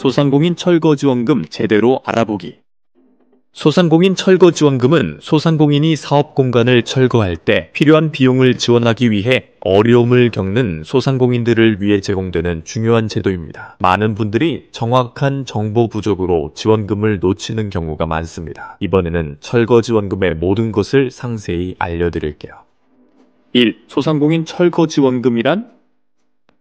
소상공인 철거지원금 제대로 알아보기. 소상공인 철거지원금은 소상공인이 사업 공간을 철거할 때 필요한 비용을 지원하기 위해 어려움을 겪는 소상공인들을 위해 제공되는 중요한 제도입니다. 많은 분들이 정확한 정보 부족으로 지원금을 놓치는 경우가 많습니다. 이번에는 철거지원금의 모든 것을 상세히 알려드릴게요. 1. 소상공인 철거지원금이란?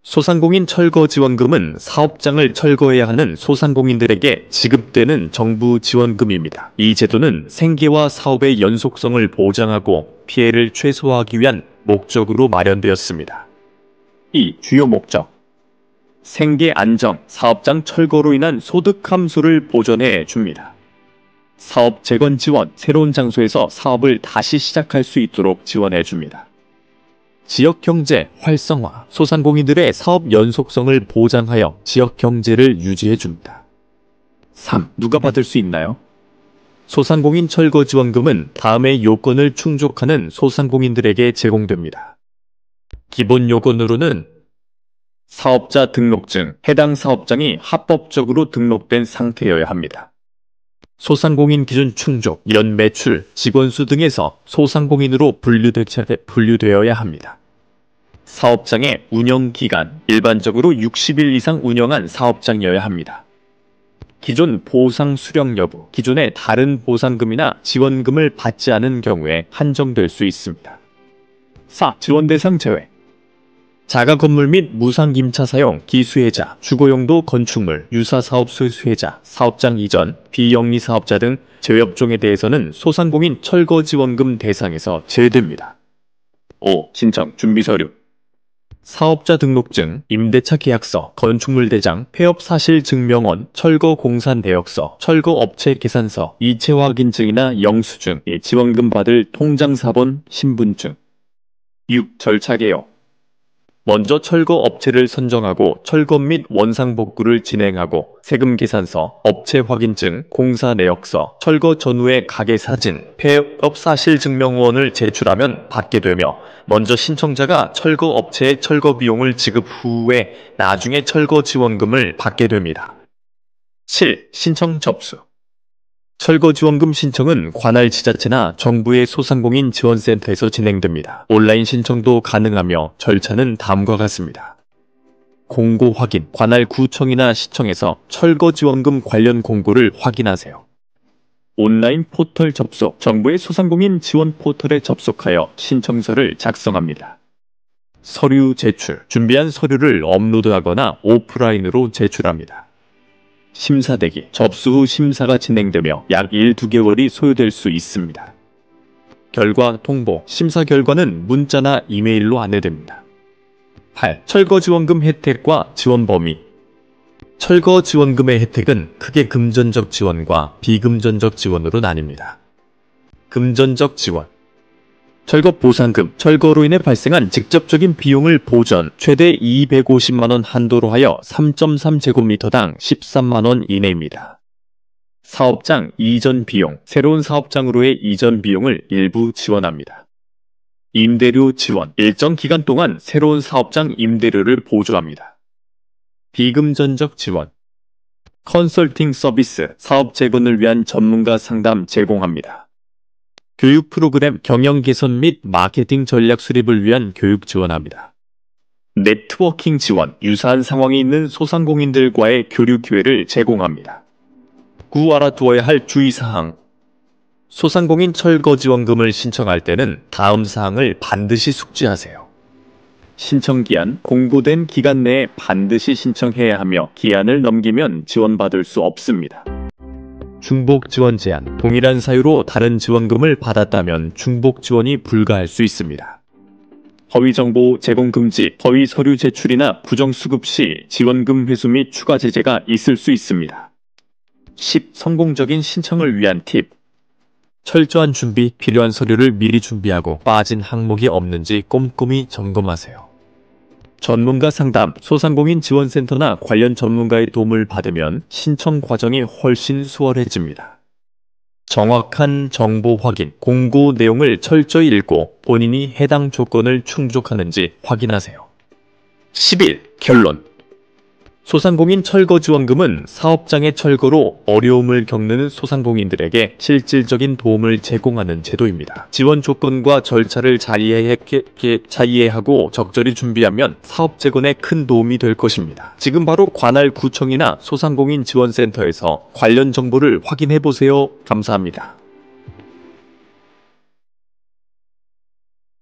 소상공인 철거지원금은 사업장을 철거해야 하는 소상공인들에게 지급되는 정부 지원금입니다. 이 제도는 생계와 사업의 연속성을 보장하고 피해를 최소화하기 위한 목적으로 마련되었습니다. 2. 주요 목적. 생계 안정, 사업장 철거로 인한 소득 감소를 보전해 줍니다. 사업 재건 지원, 새로운 장소에서 사업을 다시 시작할 수 있도록 지원해 줍니다. 지역경제 활성화, 소상공인들의 사업 연속성을 보장하여 지역경제를 유지해줍니다. 3. 누가 받을 수 있나요? 소상공인 철거지원금은 다음의 요건을 충족하는 소상공인들에게 제공됩니다. 기본 요건으로는 사업자 등록증, 해당 사업장이 합법적으로 등록된 상태여야 합니다. 소상공인 기준 충족, 연매출, 직원수 등에서 소상공인으로 분류되어야 합니다. 사업장의 운영기간, 일반적으로 60일 이상 운영한 사업장이어야 합니다. 기존 보상 수령 여부, 기존의 다른 보상금이나 지원금을 받지 않은 경우에 한정될 수 있습니다. 4. 지원 대상 제외. 자가 건물 및 무상임차 사용, 기수혜자, 주거용도 건축물, 유사사업 수혜자, 사업장 이전, 비영리 사업자 등 제외업종에 대해서는 소상공인 철거지원금 대상에서 제외됩니다. 5. 신청 준비서류. 사업자 등록증, 임대차 계약서, 건축물 대장, 폐업 사실 증명원, 철거 공사 내역서, 철거 업체 계산서, 이체 확인증이나 영수증, 지원금 받을 통장 사본, 신분증. 6. 절차 개요. 먼저 철거 업체를 선정하고 철거 및 원상 복구를 진행하고 세금 계산서, 업체 확인증, 공사 내역서, 철거 전후의 가게 사진, 폐업 사실 증명원을 제출하면 받게 되며 먼저 신청자가 철거 업체의 철거 비용을 지급 후에 나중에 철거 지원금을 받게 됩니다. 7. 신청 접수. 철거지원금 신청은 관할 지자체나 정부의 소상공인 지원센터에서 진행됩니다. 온라인 신청도 가능하며 절차는 다음과 같습니다. 공고 확인, 관할 구청이나 시청에서 철거지원금 관련 공고를 확인하세요. 온라인 포털 접속, 정부의 소상공인 지원 포털에 접속하여 신청서를 작성합니다. 서류 제출, 준비한 서류를 업로드하거나 오프라인으로 제출합니다. 심사 대기, 접수 후 심사가 진행되며 약 1~2개월이 소요될 수 있습니다. 결과 통보, 심사 결과는 문자나 이메일로 안내됩니다. 8. 철거지원금 혜택과 지원 범위. 철거지원금의 혜택은 크게 금전적 지원과 비금전적 지원으로 나뉩니다. 금전적 지원. 철거 보상금, 철거로 인해 발생한 직접적인 비용을 보전, 최대 250만원 한도로 하여 3.3제곱미터당 13만원 이내입니다. 사업장 이전 비용, 새로운 사업장으로의 이전 비용을 일부 지원합니다. 임대료 지원, 일정 기간 동안 새로운 사업장 임대료를 보조합니다. 비금전적 지원. 컨설팅 서비스, 사업 재건을 위한 전문가 상담 제공합니다. 교육 프로그램 경영 개선 및 마케팅 전략 수립을 위한 교육 지원합니다. 네트워킹 지원, 유사한 상황이 있는 소상공인들과의 교류 기회를 제공합니다. 9. 알아두어야 할 주의사항. 소상공인 철거지원금을 신청할 때는 다음 사항을 반드시 숙지하세요. 신청기한, 공고된 기간 내에 반드시 신청해야 하며 기한을 넘기면 지원받을 수 없습니다. 중복 지원 제한, 동일한 사유로 다른 지원금을 받았다면 중복 지원이 불가할 수 있습니다. 허위 정보 제공 금지, 허위 서류 제출이나 부정수급 시 지원금 회수 및 추가 제재가 있을 수 있습니다. 10. 성공적인 신청을 위한 팁. 철저한 준비, 필요한 서류를 미리 준비하고 빠진 항목이 없는지 꼼꼼히 점검하세요. 전문가 상담, 소상공인 지원센터나 관련 전문가의 도움을 받으면 신청 과정이 훨씬 수월해집니다. 정확한 정보 확인, 공고 내용을 철저히 읽고 본인이 해당 조건을 충족하는지 확인하세요. 11. 결론. 소상공인 철거지원금은 사업장의 철거로 어려움을 겪는 소상공인들에게 실질적인 도움을 제공하는 제도입니다. 지원 조건과 절차를 잘 이해하고 적절히 준비하면 사업 재건에 큰 도움이 될 것입니다. 지금 바로 관할 구청이나 소상공인 지원센터에서 관련 정보를 확인해 보세요. 감사합니다.